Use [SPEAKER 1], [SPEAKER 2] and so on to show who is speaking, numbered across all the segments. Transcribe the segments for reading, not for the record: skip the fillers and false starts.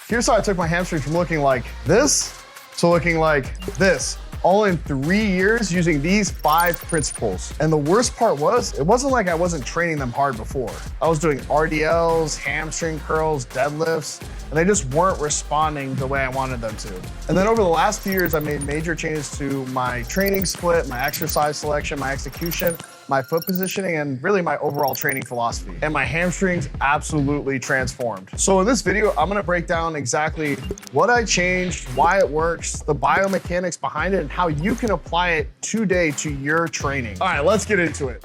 [SPEAKER 1] Here's how I took my hamstring from looking like this to looking like this, all in 3 years using these 5 principles. And the worst part was, it wasn't like I wasn't training them hard before. I was doing RDLs, hamstring curls, deadlifts, and they just weren't responding the way I wanted them to. And then over the last few years, I made major changes to my training split, my exercise selection, my execution, my foot positioning, and really my overall training philosophy. And my hamstrings absolutely transformed. So in this video, I'm gonna break down exactly what I changed, why it works, the biomechanics behind it, and how you can apply it today to your training. All right, let's get into it.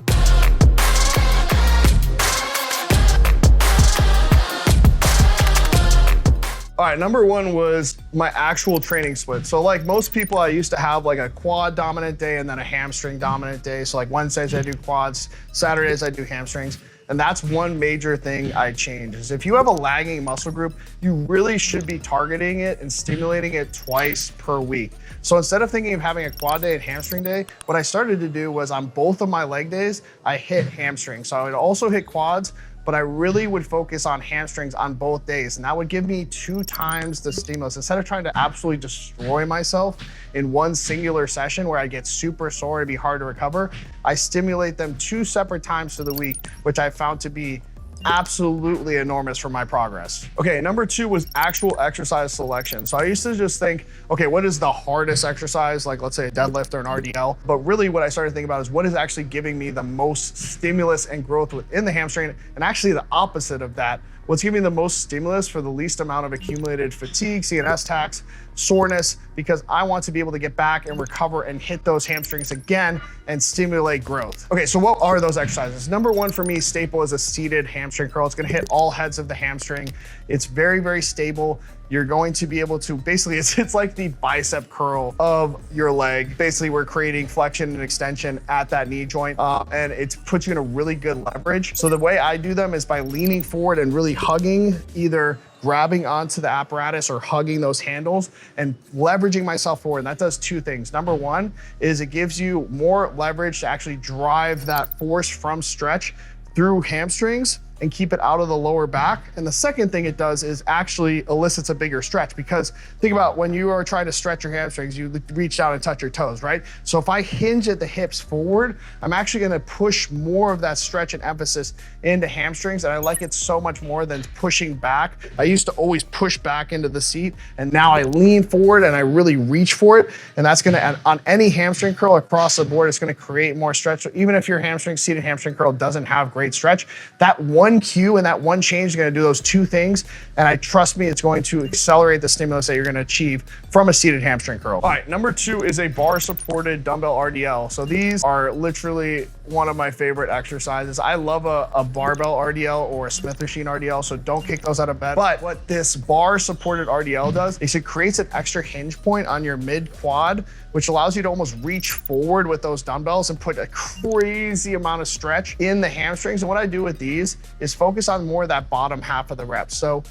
[SPEAKER 1] All right, number one was my actual training split. So like most people, I used to have like a quad dominant day and then a hamstring dominant day. So like Wednesdays I do quads, Saturdays I do hamstrings. And that's one major thing I changed is if you have a lagging muscle group, you really should be targeting it and stimulating it twice per week. So instead of thinking of having a quad day and hamstring day, what I started to do was on both of my leg days, I hit hamstrings. So I would also hit quads, but I really would focus on hamstrings on both days. And that would give me 2 times the stimulus. Instead of trying to absolutely destroy myself in one singular session where I get super sore, it'd be hard to recover, I stimulate them 2 separate times to the week, which I found to be absolutely enormous for my progress. Okay, number 2 was actual exercise selection. So I used to just think, okay, what is the hardest exercise? Like let's say a deadlift or an RDL. But really what I started thinking about is what is actually giving me the most stimulus and growth within the hamstring, and actually the opposite of that. What's giving me the most stimulus for the least amount of accumulated fatigue, CNS tax, soreness, because I want to be able to get back and recover and hit those hamstrings again and stimulate growth. Okay, so what are those exercises? Number 1 for me, staple, is a seated hamstring curl. It's gonna hit all heads of the hamstring. It's very, very stable. You're going to be able to, basically, it's like the bicep curl of your leg. Basically, we're creating flexion and extension at that knee joint, and it puts you in a really good leverage. So the way I do them is by leaning forward and really hugging, either grabbing onto the apparatus or hugging those handles and leveraging myself forward. And that does 2 things. Number 1 is it gives you more leverage to actually drive that force from stretch through hamstrings and keep it out of the lower back. And the second thing it does is actually elicits a bigger stretch, because think about when you are trying to stretch your hamstrings, you reach down and touch your toes, right? So if I hinge at the hips forward, I'm actually gonna push more of that stretch and emphasis into hamstrings, and I like it so much more than pushing back. I used to always push back into the seat, and now I lean forward and I really reach for it, and that's gonna add on any hamstring curl across the board, it's gonna create more stretch. So even if your seated hamstring curl doesn't have great stretch, that one cue and that one change is going to do those 2 things, and trust me, it's going to accelerate the stimulus that you're going to achieve from a seated hamstring curl. All right, number 2 is a bar supported dumbbell RDL. So these are literally one of my favorite exercises. I love a barbell RDL or a Smith machine RDL, so don't kick those out of bed. But what this bar supported RDL does is it creates an extra hinge point on your mid quad, which allows you to almost reach forward with those dumbbells and put a crazy amount of stretch in the hamstrings. And what I do with these is focus on more of that bottom half of the reps. So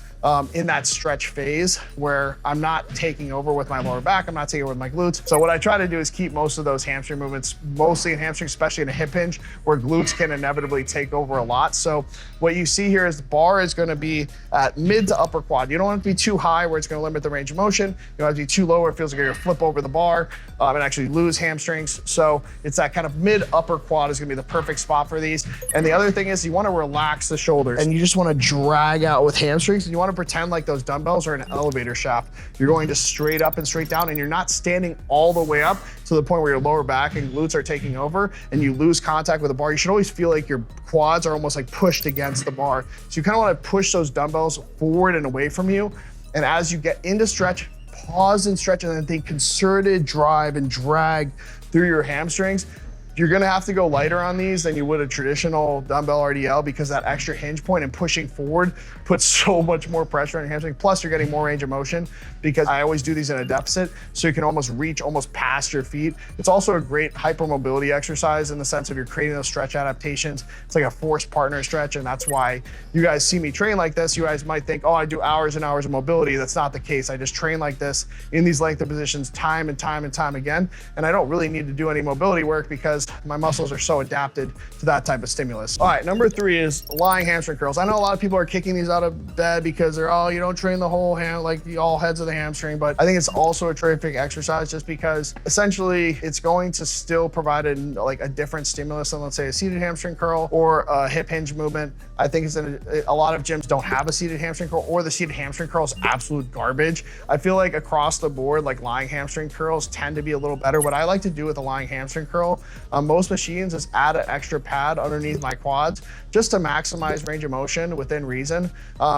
[SPEAKER 1] in that stretch phase where I'm not taking over with my lower back, I'm not taking over with my glutes. So what I try to do is keep most of those hamstring movements, mostly in hamstrings, especially in a hip hinge, where glutes can inevitably take over a lot. So what you see here is the bar is gonna be at mid to upper quad. You don't want it to be too high where it's gonna limit the range of motion. You don't have to be too low where it feels like you're gonna flip over the bar and actually lose hamstrings. So it's that kind of mid upper quad is gonna be the perfect spot for these. And the other thing is you wanna relax the shoulders and you just wanna drag out with hamstrings, and you wanna pretend like those dumbbells are an elevator shaft. You're going just straight up and straight down, and you're not standing all the way up to the point where your lower back and glutes are taking over and you lose contact with the bar. You should always feel like your quads are almost like pushed against the bar. So you kind of want to push those dumbbells forward and away from you. And as you get into stretch, pause and stretch, and then think concerted drive and drag through your hamstrings. You're gonna have to go lighter on these than you would a traditional dumbbell RDL, because that extra hinge point and pushing forward puts so much more pressure on your hamstring. Plus you're getting more range of motion, because I always do these in a deficit, so you can almost reach almost past your feet. It's also a great hypermobility exercise in the sense of you're creating those stretch adaptations. It's like a forced partner stretch, and that's why you guys see me train like this. You guys might think, oh, I do hours and hours of mobility. That's not the case. I just train like this in these length of positions time and time and time again, and I don't really need to do any mobility work because because my muscles are so adapted to that type of stimulus. All right, number 3 is lying hamstring curls. I know a lot of people are kicking these out of bed because they're, oh, you don't train the whole hand, like all heads of the hamstring, but I think it's also a terrific exercise just because essentially it's going to still provide like a different stimulus than, let's say, a seated hamstring curl or a hip hinge movement. I think it's a lot of gyms don't have a seated hamstring curl, or the seated hamstring curl is absolute garbage. I feel like across the board, like lying hamstring curls tend to be a little better. What I like to do with a lying hamstring curl on most machines is add an extra pad underneath my quads just to maximize range of motion within reason,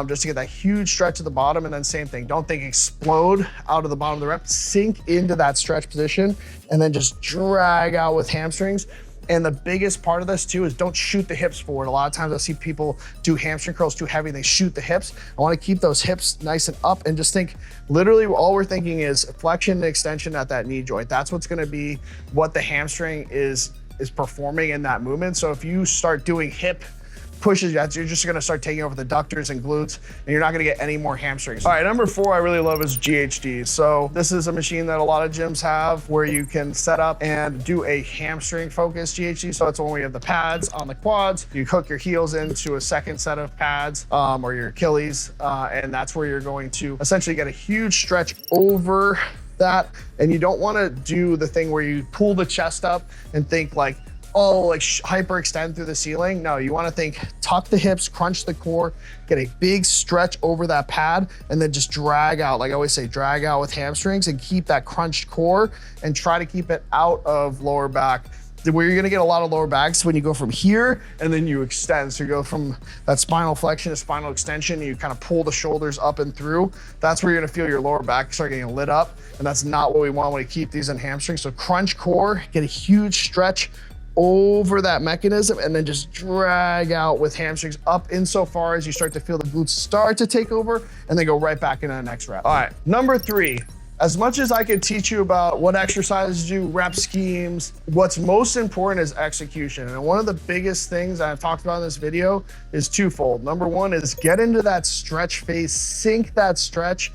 [SPEAKER 1] just to get that huge stretch at the bottom. And then same thing, don't think explode out of the bottom of the rep, sink into that stretch position and then just drag out with hamstrings. And the biggest part of this too is don't shoot the hips forward. A lot of times I see people do hamstring curls too heavy and they shoot the hips. I want to keep those hips nice and up and just think, literally all we're thinking is flexion and extension at that knee joint. That's what's going to be what the hamstring is performing in that movement. So if you start doing hip pushes, you're just gonna start taking over the adductors and glutes, and you're not gonna get any more hamstrings. All right, number 4 I really love is GHD. So this is a machine that a lot of gyms have where you can set up and do a hamstring focused GHD. So it's when we have the pads on the quads, you hook your heels into a second set of pads or your Achilles, and that's where you're going to essentially get a huge stretch over that. And you don't wanna do the thing where you pull the chest up and think like, oh, like hyperextend through the ceiling. No, you wanna think, tuck the hips, crunch the core, get a big stretch over that pad, and then just drag out. Like I always say, drag out with hamstrings and keep that crunched core and try to keep it out of lower back. Where you're gonna get a lot of lower backs when you go from here and then you extend. So you go from that spinal flexion to spinal extension, and you kind of pull the shoulders up and through. That's where you're gonna feel your lower back start getting lit up. And that's not what we want when we keep these in hamstrings. So crunch core, get a huge stretch over that mechanism, and then just drag out with hamstrings up insofar as you start to feel the glutes start to take over, and then go right back into the next rep. All right, number 3, as much as I could teach you about what exercises to do, rep schemes, what's most important is execution. And one of the biggest things I've talked about in this video is twofold. Number 1 is get into that stretch phase, sink that stretch,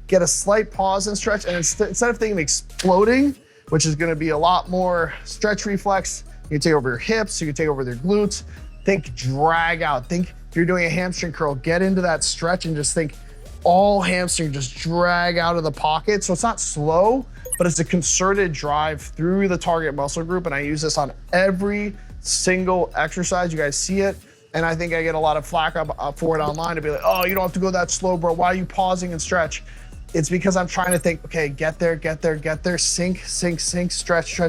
[SPEAKER 1] get a slight pause and stretch, and instead of thinking of exploding, which is gonna be a lot more stretch reflex, you can take over your hips, you can take over their glutes. Think drag out. Think if you're doing a hamstring curl, get into that stretch and just think all hamstring, just drag out of the pocket. So it's not slow, but it's a concerted drive through the target muscle group. And I use this on every single exercise. You guys see it. And I think I get a lot of flack up for it online to be like, oh, you don't have to go that slow, bro. Why are you pausing and stretch? It's because I'm trying to think, okay, get there, sink, stretch,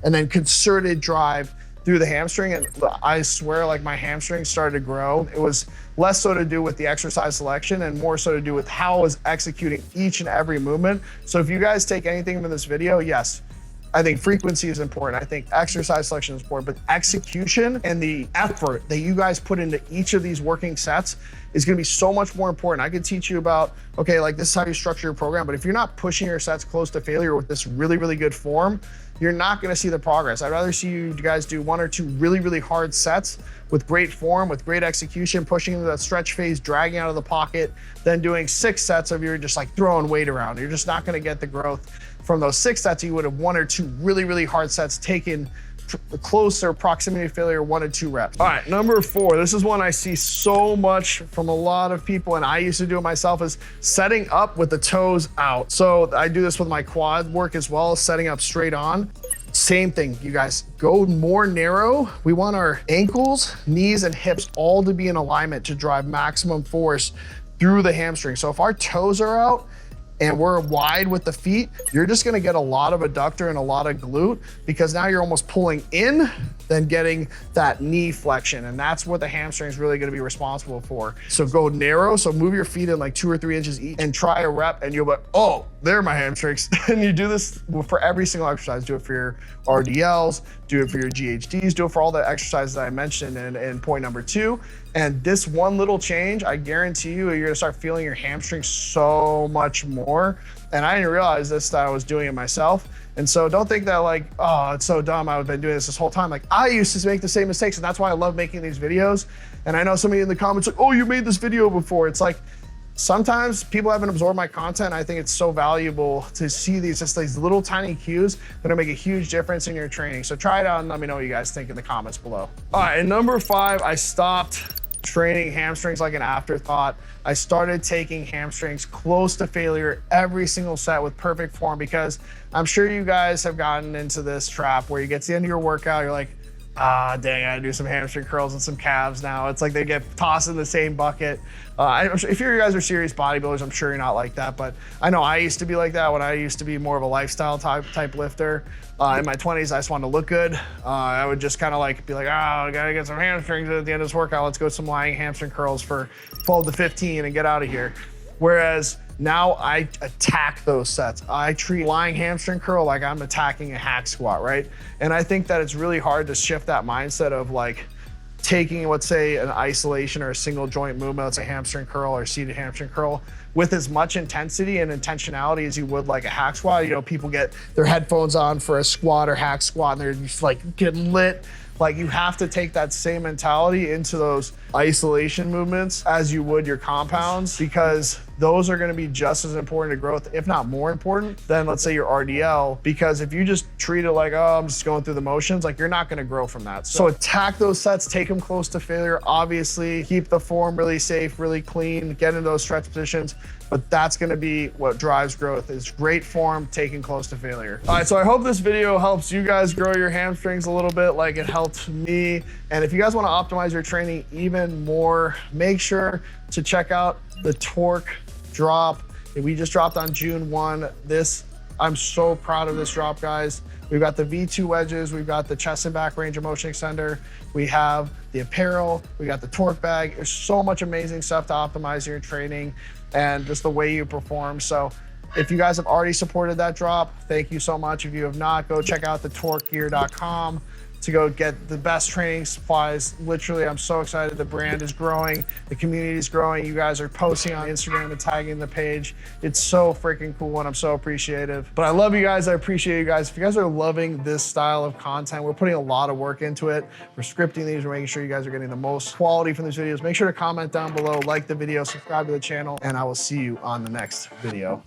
[SPEAKER 1] and then concerted drive through the hamstring. And I swear, like, my hamstring started to grow. It was less so to do with the exercise selection and more so to do with how I was executing each and every movement. So if you guys take anything from this video, yes, I think frequency is important. I think exercise selection is important, but execution and the effort that you guys put into each of these working sets is gonna be so much more important. I could teach you about, okay, like this is how you structure your program, but if you're not pushing your sets close to failure with this really, really good form, you're not gonna see the progress. I'd rather see you guys do 1 or 2 really, really hard sets with great form, with great execution, pushing into that stretch phase, dragging out of the pocket, than doing 6 sets of you're just like throwing weight around. You're just not gonna get the growth from those 6 sets. You would have 1 or 2 really, really hard sets taken closer proximity to failure, 1 or 2 reps. All right, number 4, this is one I see so much from a lot of people, and I used to do it myself, is setting up with the toes out. So I do this with my quad work as well, setting up straight on. Same thing, you guys, go more narrow. We want our ankles, knees, and hips all to be in alignment to drive maximum force through the hamstring. So if our toes are out, and we're wide with the feet, you're just gonna get a lot of adductor and a lot of glute, because now you're almost pulling in, then getting that knee flexion. And that's what the hamstring is really gonna be responsible for. So go narrow, so move your feet in like 2 or 3 inches each and try a rep, and you'll be like, oh, there are my hamstrings. And you do this for every single exercise. Do it for your RDLs, do it for your GHDs, do it for all the exercises that I mentioned in point number 2. And this one little change, I guarantee you, you're gonna start feeling your hamstrings so much more. And I didn't realize this, that I was doing it myself. And so don't think that like, oh, it's so dumb, I've been doing this whole time. Like, I used to make the same mistakes, and that's why I love making these videos. And I know some of you in the comments like, oh, you made this video before. It's like, sometimes people haven't absorbed my content. I think it's so valuable to see these little tiny cues that will make a huge difference in your training. So try it out and let me know what you guys think in the comments below. All right, and number 5, I stopped training hamstrings like an afterthought. I started taking hamstrings close to failure every single set with perfect form, because I'm sure you guys have gotten into this trap where you get to the end of your workout, you're like, ah, dang, I gotta do some hamstring curls and some calves now. It's like they get tossed in the same bucket. I'm sure if you guys are serious bodybuilders, I'm sure you're not like that, but I know I used to be like that when I used to be more of a lifestyle type lifter. In my 20s, I just wanted to look good. I would just kind of like be like, oh, I gotta get some hamstrings at the end of this workout. Let's go some lying hamstring curls for 12 to 15 and get out of here. Whereas now I attack those sets. I treat lying hamstring curl like I'm attacking a hack squat, right? And I think that it's really hard to shift that mindset of like taking, let's say, an isolation or a single joint movement, let's say hamstring curl or seated hamstring curl, with as much intensity and intentionality as you would like a hack squat. You know, people get their headphones on for a squat or hack squat and they're just like getting lit. Like, you have to take that same mentality into those isolation movements as you would your compounds, because those are going to be just as important to growth, if not more important than, let's say, your RDL. Because if you just treat it like, oh, I'm just going through the motions, like, you're not going to grow from that. So attack those sets, take them close to failure. Obviously, keep the form really safe, really clean, get into those stretch positions. But that's going to be what drives growth, is great form, taking close to failure. All right, so I hope this video helps you guys grow your hamstrings a little bit like it helped me. And if you guys want to optimize your training even more, make sure to check out the torque drop. We just dropped on June 1. I'm so proud of this drop, guys. We've got the V2 wedges, we've got the chest and back range of motion extender, we have the apparel, we got the torque bag. There's so much amazing stuff to optimize your training and just the way you perform. So if you guys have already supported that drop, thank you so much. If you have not, go check out the torquegear.com to go get the best training supplies. Literally, I'm so excited. The brand is growing, the community is growing. You guys are posting on Instagram and tagging the page. It's so freaking cool and I'm so appreciative. But I love you guys, I appreciate you guys. If you guys are loving this style of content, we're putting a lot of work into it. We're scripting these, we're making sure you guys are getting the most quality from these videos. Make sure to comment down below, like the video, subscribe to the channel, and I will see you on the next video.